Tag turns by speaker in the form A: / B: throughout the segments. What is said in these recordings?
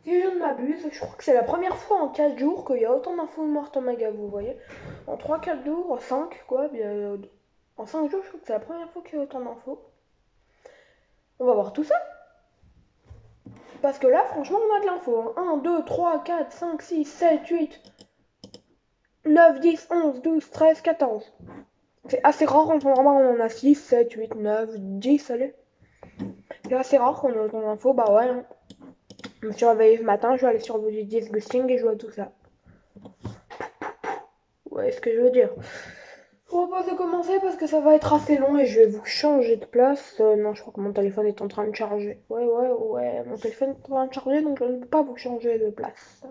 A: Si je ne m'abuse, je crois que c'est la première fois en 4 jours qu'il y a autant d'infos mortes en maga, vous voyez. En 3-4 jours, 5 quoi, en 5 jours, je crois que c'est la première fois qu'il y a autant d'infos. On va voir tout ça. Parce que là, franchement, on a de l'info. 1, 2, 3, 4, 5, 6, 7, 8, 9, 10, 11, 12, 13, 14. C'est assez rare, normalement on en a 6, 7, 8, 9, 10, allez. C'est assez rare qu'on ait autant d'infos, bah ouais. Hein. Je me suis réveillée ce matin, je vais aller sur Body Disgusting et je vois tout ça. Ouais, ce que je veux dire. On va pas commencer parce que ça va être assez long et je vais vous changer de place. Non, je crois que mon téléphone est en train de charger. Ouais, mon téléphone est en train de charger donc je ne peux pas vous changer de place.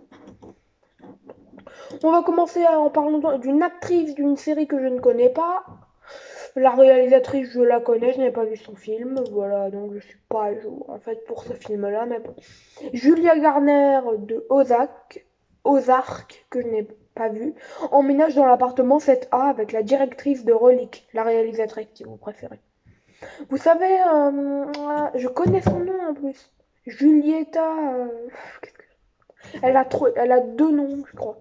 A: On va commencer en parlant d'une actrice d'une série que je ne connais pas. La réalisatrice, je la connais, je n'ai pas vu son film, voilà, donc je suis pas à jour en fait pour ce film-là, mais bon. Julia Garner de Ozark, que je n'ai pas vu, emménage dans l'appartement 7A avec la directrice de Relique, la réalisatrice si vous préférez. Vous savez, je connais son nom en plus. Julieta. Elle a deux noms, je crois.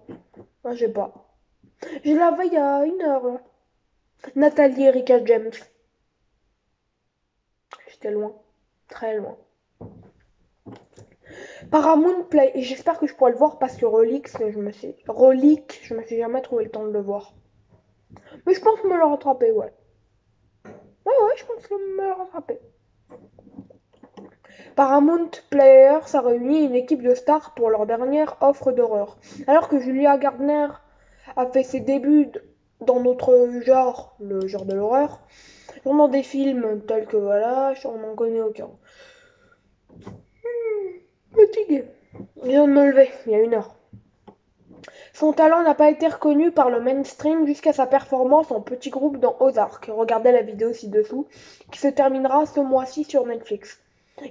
A: Moi, j'ai pas. Je la vois il y a une heure là. Nathalie Erika James. J'étais loin, très loin. Paramount Play, et j'espère que je pourrai le voir parce que Relic, je me suis jamais trouvé le temps de le voir. Mais je pense me le rattraper, ouais. Ouais, je pense me le rattraper. Paramount Players a réuni une équipe de stars pour leur dernière offre d'horreur. Alors que Julia Gardner a fait ses débuts dans notre genre, le genre de l'horreur, pendant des films tels que voilà, on n'en connaît aucun. Fatigué. Je viens de me lever, il y a une heure. Son talent n'a pas été reconnu par le mainstream jusqu'à sa performance en petit groupe dans Ozark. Regardez la vidéo ci-dessous, qui se terminera ce mois-ci sur Netflix.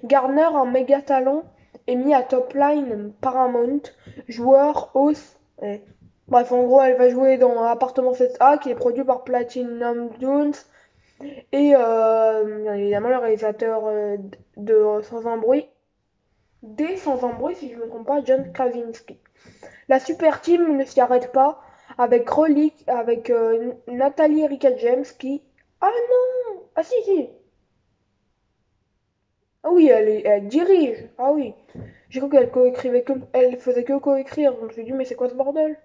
A: Garner, un méga talent, est mis à top line Paramount, joueur, hausse. Bref, en gros, elle va jouer dans Appartement 7A, qui est produit par Platinum Dunes, et bien évidemment le réalisateur de Sans un bruit, Sans un bruit, si je ne me trompe pas, John Krasinski. La super team ne s'y arrête pas avec avec Nathalie Erika James qui... Ah non. Ah si. Ah oui, elle dirige. Ah oui. J'ai cru qu'elle coécrivait que... Elle faisait que coécrire. Donc je me suis dit, mais c'est quoi ce bordel?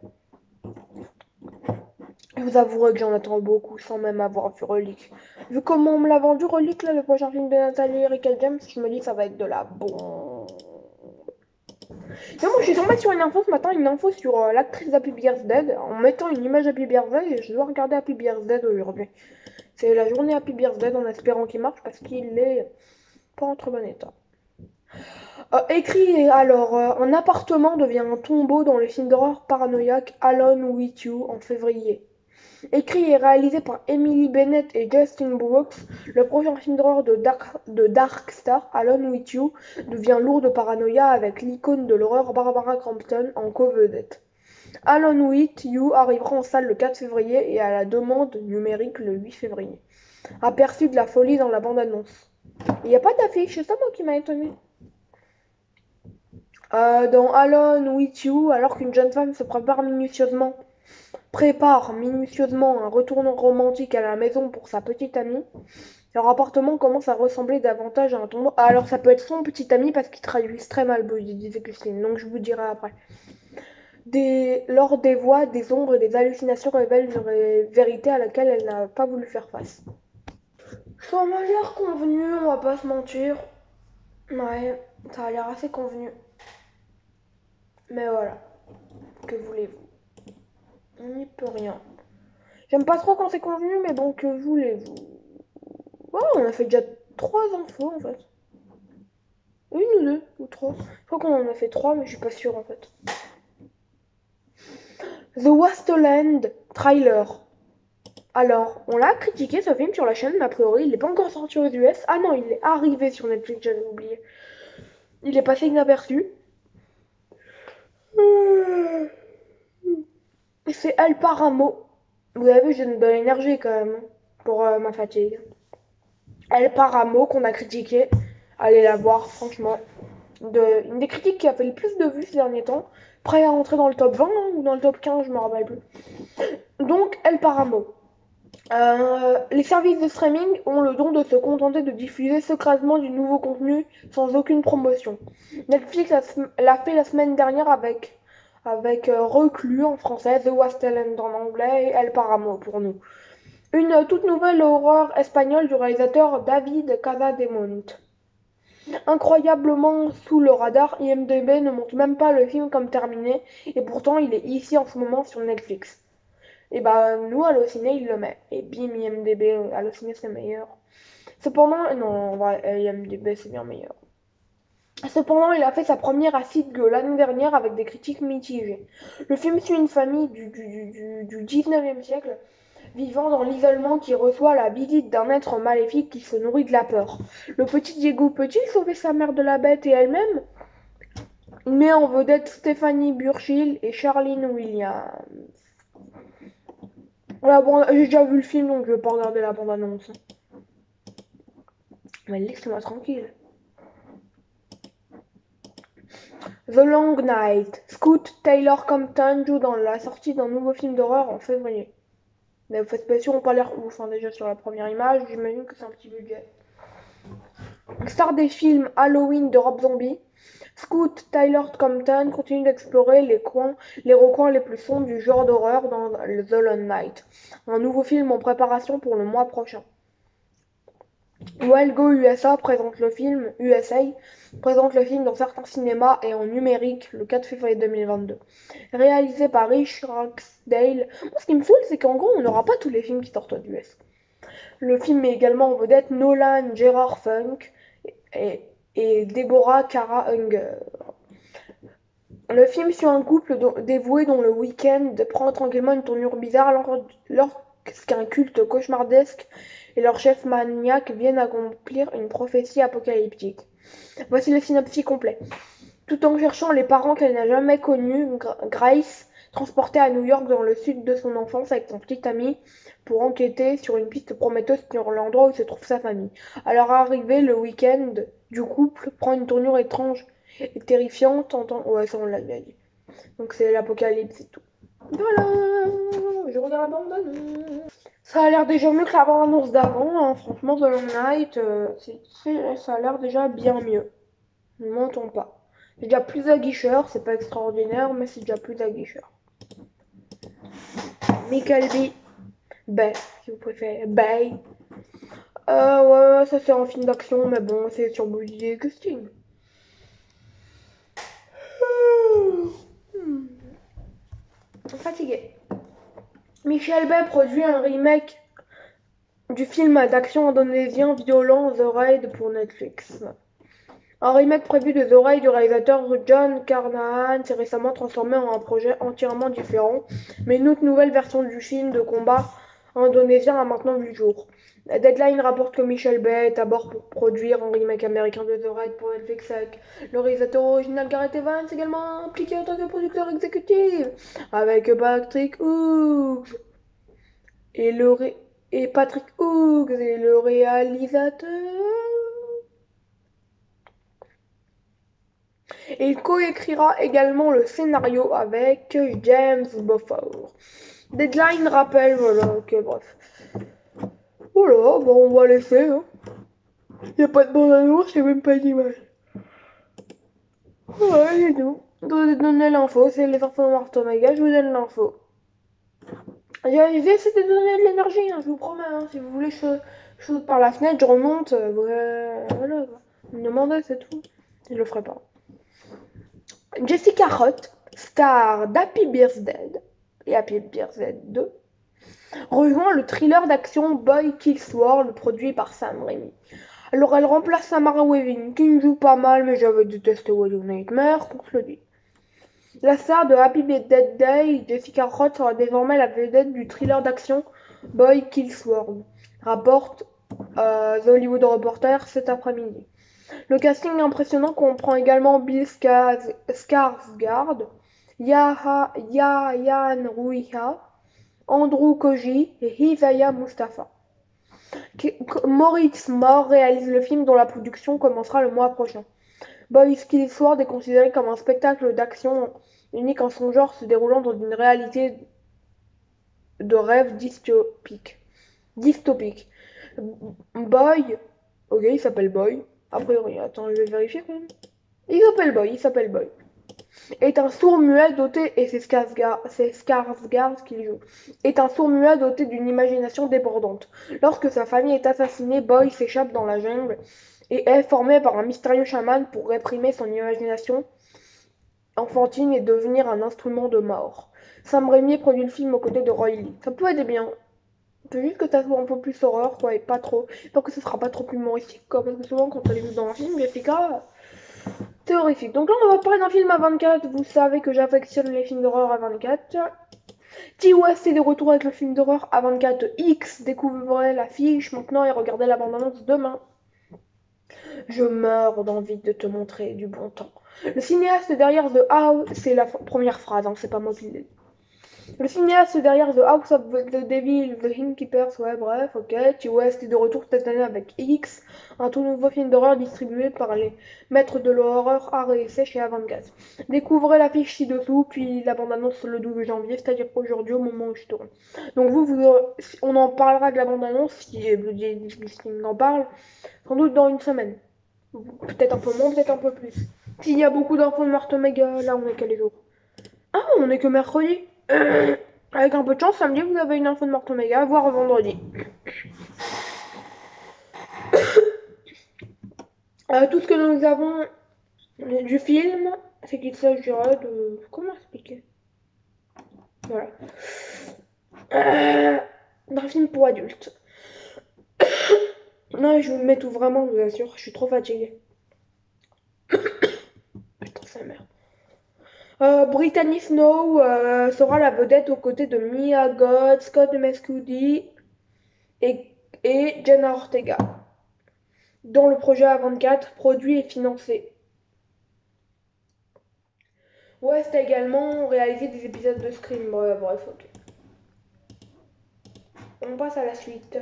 A: Je vous avouerai que j'en attends beaucoup sans même avoir vu Relic. Vu comment on me l'a vendu Relic, là, le prochain film de Nathalie Erika James, je me dis que ça va être de la bombe. Non, moi je suis tombée sur une info ce matin, une info sur l'actrice Happy Birthday, en mettant une image Happy Birthday, et je dois regarder Happy Birthday aujourd'hui. C'est la journée Happy Birthday en espérant qu'il marche parce qu'il est pas en très bon état. Écrit alors, un appartement devient un tombeau dans le film d'horreur paranoïaque Alone with You en février. Écrit et réalisé par Emily Bennett et Justin Brooks, le prochain film d'horreur de Dark Star, Alone with You, devient lourd de paranoïa avec l'icône de l'horreur Barbara Crampton en co-vedette. Alone with You arrivera en salle le 4 février et à la demande numérique le 8 février. Aperçu de la folie dans la bande-annonce. Il n'y a pas d'affiche, c'est ça moi qui m'a étonné. Dans Alone with You, alors qu'une jeune femme se prépare minutieusement un retour romantique à la maison pour sa petite amie, leur appartement commence à ressembler davantage à un tombeau. Ah, alors ça peut être son petit ami parce qu'il traduit très mal Body disait Christine, donc je vous dirai après. Lors des voix, des ombres et des hallucinations révèlent une vérité à laquelle elle n'a pas voulu faire face. Ça m'a l'air convenu, on va pas se mentir. Ouais, ça a l'air assez convenu. Mais voilà, que voulez-vous? On n'y peut rien. J'aime pas trop quand c'est convenu, mais bon, que voulez-vous? Oh, on a fait déjà 3 infos en fait. Une ou deux, ou trois. Je crois qu'on en a fait trois, mais je suis pas sûre en fait. The Wasteland trailer. Alors, on l'a critiqué ce film sur la chaîne, mais a priori il n'est pas encore sorti aux US. Ah non, il est arrivé sur Netflix, j'avais oublié. Il est passé inaperçu. C'est El Paramo. Vous avez vu, j'ai une bonne énergie quand même pour ma fatigue. El Paramo qu'on a critiqué. Allez la voir, franchement. une des critiques qui a fait le plus de vues ces derniers temps, prêt à rentrer dans le top 20 hein, ou dans le top 15, je me rappelle plus. Donc, El Paramo. Les services de streaming ont le don de se contenter de diffuser secrètement du nouveau contenu sans aucune promotion. Netflix l'a fait la semaine dernière avec Reclus en français, The West End en anglais et El Paramo pour nous. Une toute nouvelle horreur espagnole du réalisateur David Casademont. Incroyablement sous le radar, IMDb ne montre même pas le film comme terminé et pourtant il est ici en ce moment sur Netflix. Et bah nous Allociné il le met. Et bim IMDb Allociné c'est meilleur. Cependant, non en vrai IMDb c'est bien meilleur. Cependant, il a fait sa première à Sitges l'année dernière avec des critiques mitigées. Le film suit une famille du 19e siècle vivant dans l'isolement qui reçoit la visite d'un être maléfique qui se nourrit de la peur. Le petit Diego peut-il sauver sa mère de la bête et elle-même? Il met en vedette Stéphanie Burchill et Charlene Williams. J'ai déjà vu le film donc je vais pas regarder la bande-annonce. Mais laissez-moi tranquille. The Long Night. Scoot Taylor Compton joue dans la sortie d'un nouveau film d'horreur en février. Les effets spéciaux n'ont pas l'air ouf, hein, déjà sur la première image, j'imagine que c'est un petit budget. Star des films Halloween de Rob Zombie, Scoot Taylor Compton continue d'explorer les recoins les plus sombres du genre d'horreur dans The Long Night, un nouveau film en préparation pour le mois prochain. Wild Go USA présente le film dans certains cinémas et en numérique le 4 février 2022. Réalisé par Rich Ragsdale. Moi, ce qui me saoule, c'est qu'en gros, on n'aura pas tous les films qui sortent aux US. Le film met également en vedette Nolan Gerard Funk et Deborah Kara Unger. Le film suit un couple dévoué dont le week-end prend tranquillement une tournure bizarre lorsqu'un culte cauchemardesque et leur chef maniaque viennent accomplir une prophétie apocalyptique. Voici le synopsis complet. Tout en cherchant les parents qu'elle n'a jamais connus, Grace, transportée à New York dans le sud de son enfance avec son petit ami, pour enquêter sur une piste prometteuse sur l'endroit où se trouve sa famille. À leur arrivée, le week-end du couple prend une tournure étrange et terrifiante. Ouais, ça on l'a bien dit. Donc c'est l'apocalypse et tout. Voilà, je regarde la bande-annonce. Ça a l'air déjà mieux que la bande-annonce d'avant, hein. Franchement, The Long Night, ça a l'air déjà bien mieux. Ne mentons pas. C'est déjà plus aguicheur, c'est pas extraordinaire, mais c'est déjà plus aguicheur. Michael Bay, si vous préférez. Bay. Ouais, ça c'est un film d'action, mais bon, c'est sur Body Gusting. Fatigué. Michael Bay produit un remake du film d'action indonésien violent The Raid pour Netflix. Un remake prévu de The Raid du réalisateur John Carnahan s'est récemment transformé en un projet entièrement différent, mais une autre nouvelle version du film de combat indonésien a maintenant vu le jour. Deadline rapporte que Michael Bay est à bord pour produire un remake américain de The Raid pour Netflix avec le réalisateur original Gareth Evans également impliqué en tant que producteur exécutif, avec Patrick Hughes et Patrick Hughes est le réalisateur. Et il coécrira également le scénario avec James Buffer. Deadline rappelle, voilà, ok, bref. Voilà, bon, on va laisser. Hein. Y a pas de bande-annonce, y'a même pas d'image. Ouais, c'est tout. Donner l'info, c'est les infos de Martin Mega, je vous donne l'info. J'ai essayé de donner de l'énergie, hein, je vous promets. Hein. Si vous voulez, je saute par la fenêtre, je remonte. Voilà, vous me demandez, c'est tout. Je le ferai pas. Jessica Roth, star d'Happy Birthday et Happy Birthday 2, rejoint le thriller d'action Boy Kills World produit par Sam Raimi. Alors elle remplace Samara Weaving qui ne joue pas mal mais j'avais détesté Wedding Nightmare, qu'on se le dit. La star de Happy Birthday Day, Jessica Roth sera désormais la vedette du thriller d'action Boy Kills World, rapporte The Hollywood Reporter cet après-midi. Le casting impressionnant comprend également Bill Skarsgård, Yayan Ruiha, Andrew Koji et Isaiah Mustafa. Moritz Moore réalise le film dont la production commencera le mois prochain. Boys Kill Sword est considéré comme un spectacle d'action unique en son genre se déroulant dans une réalité de rêve dystopique. Boy, ok, il s'appelle Boy. A priori, attends, je vais vérifier quand même. Il s'appelle Boy. Est un sourd-muet doté, et c'est Skarsgård qui le joue, est un sourd-muet doté d'une imagination débordante. Lorsque sa famille est assassinée, Boy s'échappe dans la jungle et est formé par un mystérieux chaman pour réprimer son imagination enfantine et devenir un instrument de mort. Sam Raimi produit le film aux côtés de Roy Lee. Ça peut être bien. C'est juste que ça soit un peu plus horreur, quoi, et pas trop. Tant que ce sera pas trop humoristique, quoi, parce que souvent quand on les vu dans un film, Jessica, c'est horrifique. Donc là, on va parler d'un film à 24. Vous savez que j'affectionne les films d'horreur à 24. T-West est de retour avec le film d'horreur à 24X. Découvrez l'affiche maintenant et regardez la bande-annonce demain. Je meurs d'envie de te montrer du bon temps. Le cinéaste derrière The House, c'est la première phrase, hein, c'est pas moi qui l'ai dit. Le cinéaste derrière The House of the Devil, The Innkeepers, ouais, bref, ok. T-West est de retour cette année avec X, un tout nouveau film d'horreur distribué par les maîtres de l'horreur art et essai chez Avantgaz. Découvrez l'affiche ci-dessous, puis la bande-annonce le 12 janvier, c'est-à-dire aujourd'hui au moment où je tourne. Donc on en parlera de la bande-annonce, si Bloody Disgusting en parle, sans doute dans une semaine. Peut-être un peu moins, peut-être un peu plus. S'il y a beaucoup d'infos de Marthe Omega, là on est quel jour? Ah, on est que mercredi. Avec un peu de chance, samedi, vous avez une info de Marthe Omega, voire vendredi. Tout ce que nous avons du film, c'est qu'il s'agira de... Comment expliquer? Voilà. D'un film pour adultes. Non, je vous mets tout vraiment, je vous assure, je suis trop fatiguée. Putain, sa mère. Brittany Snow sera la vedette aux côtés de Mia Goth, Scott Mescudi et Jenna Ortega, dont le projet A24 produit et financé. West a également réalisé des épisodes de Scream. Bref, ok. On passe à la suite.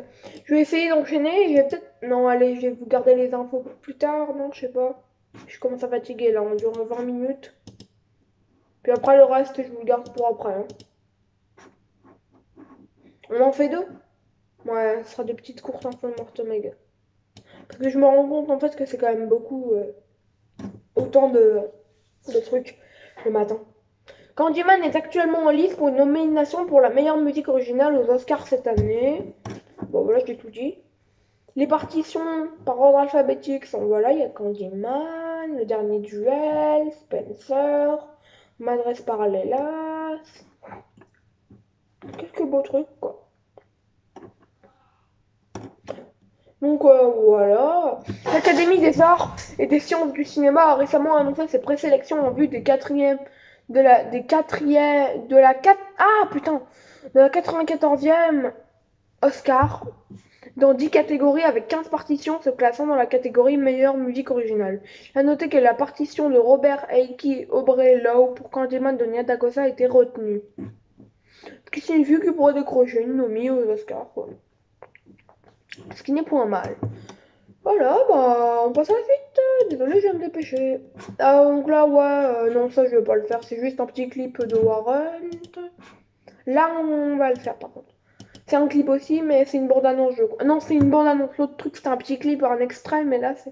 A: Je vais essayer d'enchaîner. Je vais peut-être. Non, allez, je vais vous garder les infos pour plus tard. Non, je sais pas. Je commence à fatiguer là. On dure 20 minutes. Puis après, le reste, je vous le garde pour après. Hein. On en fait deux? Ouais, ce sera des petites courtes infos de Morte Omega. Parce que je me rends compte en fait que c'est quand même beaucoup. Autant de trucs le matin. Candyman est actuellement en lice pour une nomination pour la meilleure musique originale aux Oscars cette année. Bon, voilà, je l'ai tout dit. Les partitions par ordre alphabétique sont voilà, il y a Candyman, Le Dernier Duel, Spencer, Madresse Parallelas. Quelques beaux trucs, quoi. Donc voilà. L'Académie des arts et des sciences du cinéma a récemment annoncé ses présélections en vue des quatrièmes de la des quatrièmes de la 4 ah putain de la 94e Oscar dans 10 catégories avec 15 partitions se classant dans la catégorie meilleure musique originale. A noter que la partition de Robert Heike et Aubrey Lowe pour Candyman de Nia Da Costa a été retenue. Ce qui signifie qu'il pourrait décrocher une nomie aux Oscars, quoi. Ce qui n'est point mal. Voilà, bah on passe à la suite. Désolé, je vais me dépêcher. Donc là, ouais, non, ça je vais pas le faire. C'est juste un petit clip de Warren. Là, on va le faire par contre. C'est un clip aussi, mais c'est une bande-annonce, je crois. Non, c'est une bande-annonce. L'autre truc, c'était un petit clip, un extrait, mais là, c'est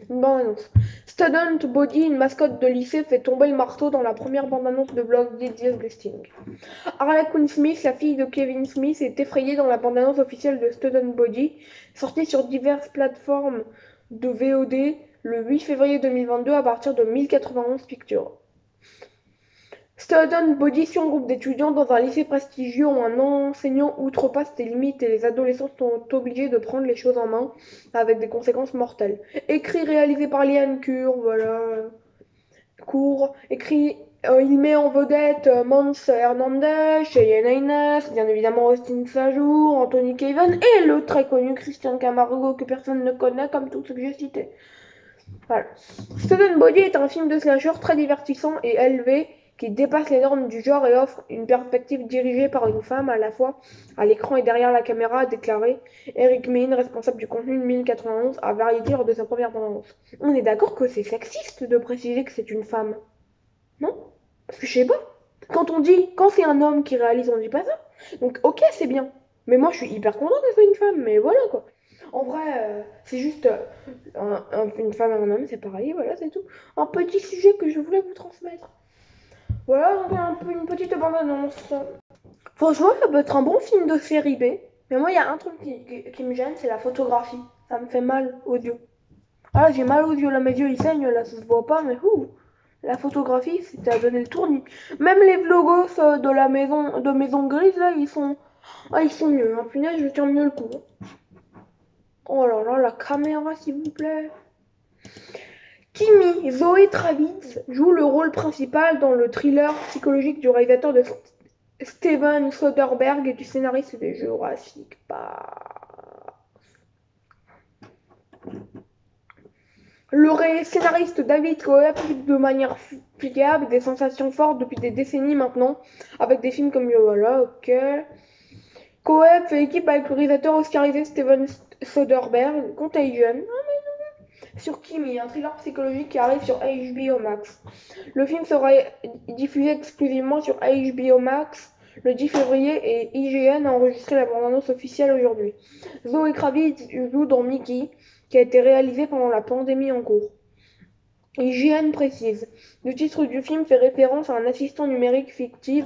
A: une bande-annonce. Student Body, une mascotte de lycée, fait tomber le marteau dans la première bande-annonce de Bloody Disgusting. Harley Quinn Smith, la fille de Kevin Smith, est effrayée dans la bande-annonce officielle de Student Body, sortie sur diverses plateformes de VOD le 8 février 2022 à partir de 1091 Pictures. Student Body suit un groupe d'étudiants dans un lycée prestigieux où un enseignant outrepasse ses limites et les adolescents sont obligés de prendre les choses en main avec des conséquences mortelles. Écrit réalisé par Liane Kur, voilà. Court, écrit, il met en vedette Mons Hernandez, Cheyenne Haynes, bien évidemment Austin Sajour, Anthony Caven et le très connu Christian Camargo que personne ne connaît comme tous ceux que j'ai cités. Voilà. Student Body est un film de slasher très divertissant et élevé qui dépasse les normes du genre et offre une perspective dirigée par une femme à la fois à l'écran et derrière la caméra, a déclaré Eric Mein, responsable du contenu de 1091, à Variety lors de sa première bande-annonce. On est d'accord que c'est sexiste de préciser que c'est une femme, non? Parce que je sais pas. Quand c'est un homme qui réalise, on dit pas ça. Donc ok, c'est bien. Mais moi, je suis hyper contente que ce soit une femme, mais voilà quoi. En vrai, c'est juste une femme et un homme, c'est pareil, voilà, c'est tout. Un petit sujet que je voulais vous transmettre. Voilà, donc un peu une petite bande-annonce. Franchement, ça peut être un bon film de série B. Mais moi, il y a un truc qui me gêne, c'est la photographie. Ça me fait mal aux yeux. Ah là, j'ai mal aux yeux, là, mes yeux ils saignent, là, ça se voit pas, mais ouh, la photographie, c'était à donner le tournis. Même les vlogos de la maison grise, là, ils sont mieux, hein. Punaise, je tiens mieux le coup. Oh là là, la caméra, s'il vous plaît. Kimi Zoe Kravitz joue le rôle principal dans le thriller psychologique du réalisateur de Steven Soderbergh et du scénariste de Jurassic Park. Le scénariste David Coe produit de manière fiable des sensations fortes depuis des décennies maintenant, avec des films comme voilà, ok. Coe fait équipe avec le réalisateur oscarisé Steven Soderbergh, Contagion, sur Kimi, un thriller psychologique qui arrive sur HBO Max. Le film sera diffusé exclusivement sur HBO Max le 10 février et IGN a enregistré la bande-annonce officielle aujourd'hui. Zoe Kravitz joue dans Mickey, qui a été réalisé pendant la pandémie en cours. IGN précise. Le titre du film fait référence à un assistant numérique fictif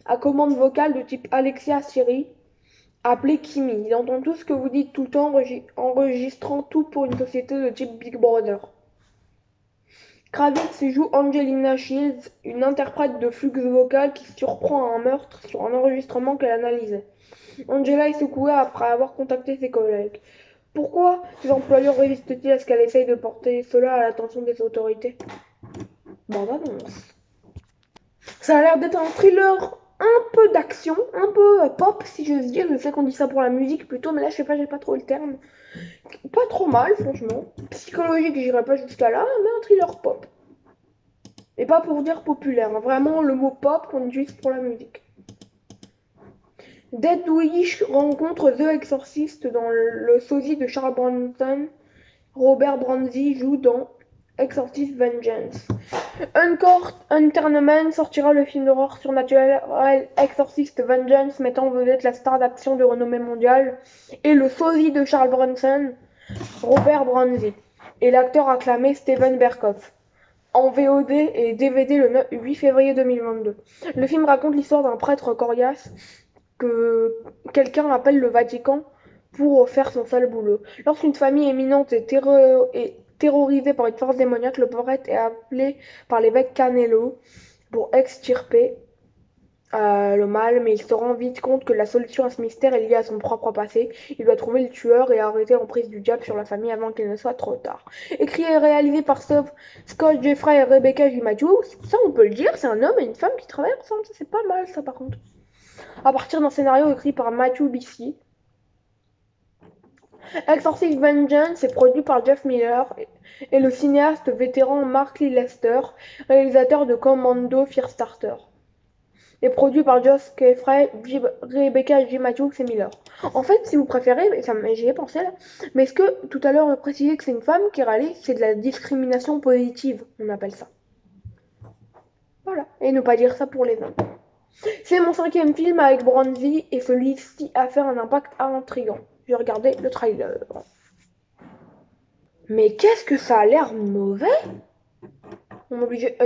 A: à commande vocale de type Alexia Siri, appelé Kimi. Il entend tout ce que vous dites tout le temps, enregistrant tout pour une société de type Big Brother. Kravitz joue Angelina Shields, une interprète de flux vocal qui surprend un meurtre sur un enregistrement qu'elle analysait. Angela est secouée après avoir contacté ses collègues. Pourquoi les employeurs résistent-ils à ce qu'elle essaye de porter cela à l'attention des autorités? Bande-annonce. Ça a l'air d'être un thriller un peu d'action, un peu pop si j'ose dire. Je sais qu'on dit ça pour la musique plutôt, mais là je sais pas, j'ai pas trop le terme. Pas trop mal, franchement. Psychologique, j'irai pas jusqu'à là, mais un thriller pop. Et pas pour dire populaire, hein. Vraiment le mot pop qu'on utilise pour la musique. Dead Wish rencontre The Exorcist dans le sosie de Charles Bronson. Robert Bronzi joue dans Exorcist Vengeance. Entertainment sortira le film d'horreur surnaturel Exorcist Vengeance mettant en vedette la star d'action de renommée mondiale et le sosie de Charles Bronson, Robert Bronzi, et l'acteur acclamé Steven Berkoff. En VOD et DVD le 8 février 2022. Le film raconte l'histoire d'un prêtre coriace que quelqu'un appelle le Vatican pour faire son sale boulot. Lorsqu'une famille éminente est terrorisée par une force démoniaque, le prêtre est appelé par l'évêque Canelo pour extirper le mal, mais il se rend vite compte que la solution à ce mystère est liée à son propre passé. Il doit trouver le tueur et arrêter l'emprise du diable sur la famille avant qu'il ne soit trop tard. Écrit et réalisé par Scott Jeffrey et Rebecca J. Matthews, ça on peut le dire, c'est un homme et une femme qui travaillent ensemble, c'est pas mal ça par contre. À partir d'un scénario écrit par Matthew Bici. Exorcist Vengeance est produit par Jeff Miller et le cinéaste vétéran Mark Lee Lester, réalisateur de Commando Firestarter. Et produit par Josh Jeffrey, Rebecca J. Matthews et Miller. En fait, si vous préférez, j'y ai pensé là, mais est-ce que tout à l'heure précisé que c'est une femme qui réalise, c'est de la discrimination positive, on appelle ça. Voilà, et ne pas dire ça pour les hommes. C'est mon 5e film avec Bronzy et celui-ci a fait un impact intrigant. J'ai regardé le trailer. Mais qu'est-ce que ça a l'air mauvais? On est obligé.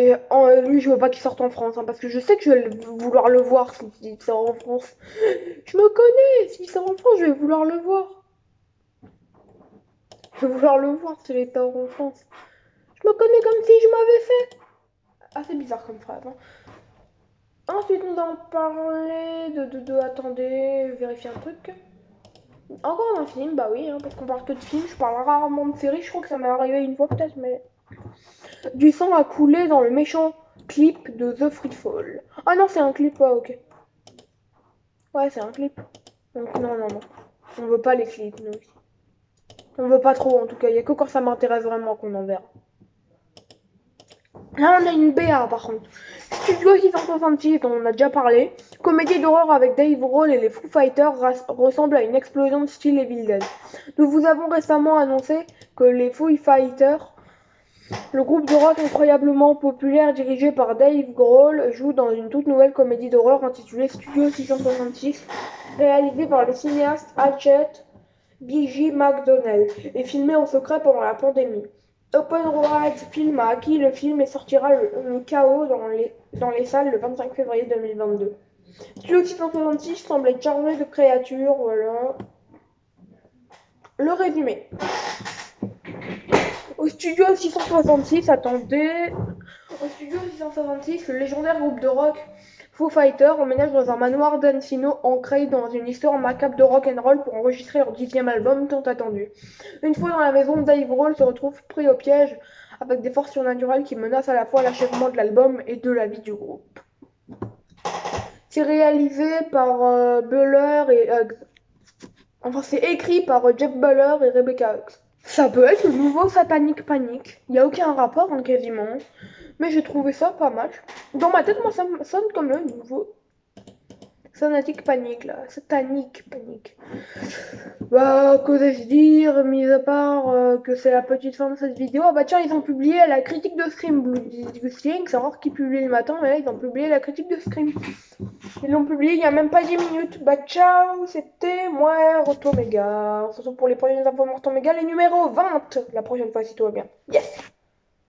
A: Lui, je veux pas qu'il sorte en France, hein, parce que je sais que je vais vouloir le voir s'il sort en France. Je me connais, s'il sort en France, je vais vouloir le voir. Je vais vouloir le voir s'il est en France. Je me connais comme si je m'avais fait. Ah, c'est bizarre comme phrase. Hein. Ensuite, nous allons parler attendez, vérifier un truc. Encore un film, bah oui, hein, parce qu'on parle que de films, je parle rarement de séries, je crois que ça m'est arrivé une fois peut-être, mais... Du sang a coulé dans le méchant clip de The Freefall. Ah non, c'est un clip, ouais, ok. Ouais, c'est un clip. Donc non. On veut pas les clips, nous aussi. On veut pas trop, en tout cas, il y a que quand ça m'intéresse vraiment qu'on en verra. Là, on a une BA par contre. Studio 666, dont on a déjà parlé. Comédie d'horreur avec Dave Grohl et les Foo Fighters ressemble à une explosion de style Evil Dead. Nous vous avons récemment annoncé que les Foo Fighters, le groupe de rock incroyablement populaire dirigé par Dave Grohl, joue dans une toute nouvelle comédie d'horreur intitulée Studio 666, réalisée par le cinéaste Hachette B.J. McDonnell et filmée en secret pendant la pandémie. Open Road Film a acquis le film et sortira le chaos dans les salles le 25 février 2022. Studio 666 semble être chargé de créatures, voilà. Le résumé. Au studio 666, attendez. Au studio 666, le légendaire groupe de rock Foo Fighters emménage dans un manoir d'Encino ancré dans une histoire macabre de rock'n'roll pour enregistrer leur 10e album tant attendu. Une fois dans la maison, Dave Grohl se retrouve pris au piège avec des forces surnaturelles qui menacent à la fois l'achèvement de l'album et de la vie du groupe. C'est réalisé par Buller et Hughes. Enfin, c'est écrit par Jeff Buller et Rebecca Hughes. Ça peut être le nouveau Satanic Panic. Il n'y a aucun rapport, hein, quasiment. Mais j'ai trouvé ça pas mal. Dans ma tête, moi, ça me sonne comme le nouveau Satanic Panic, là. Satanic Panic. Bah, qu'osais-je dire, mis à part que c'est la petite fin de cette vidéo. Ah bah tiens, ils ont publié la critique de Scream. C'est rare qu'ils publient le matin, mais là, ils ont publié la critique de Scream. Ils l'ont publié il y a même pas 10 minutes. Bah ciao, c'était moi, Rotoméga. On se retrouve pour les prochaines infos Rotoméga, les numéros 20, la prochaine fois si tout va bien. Yes!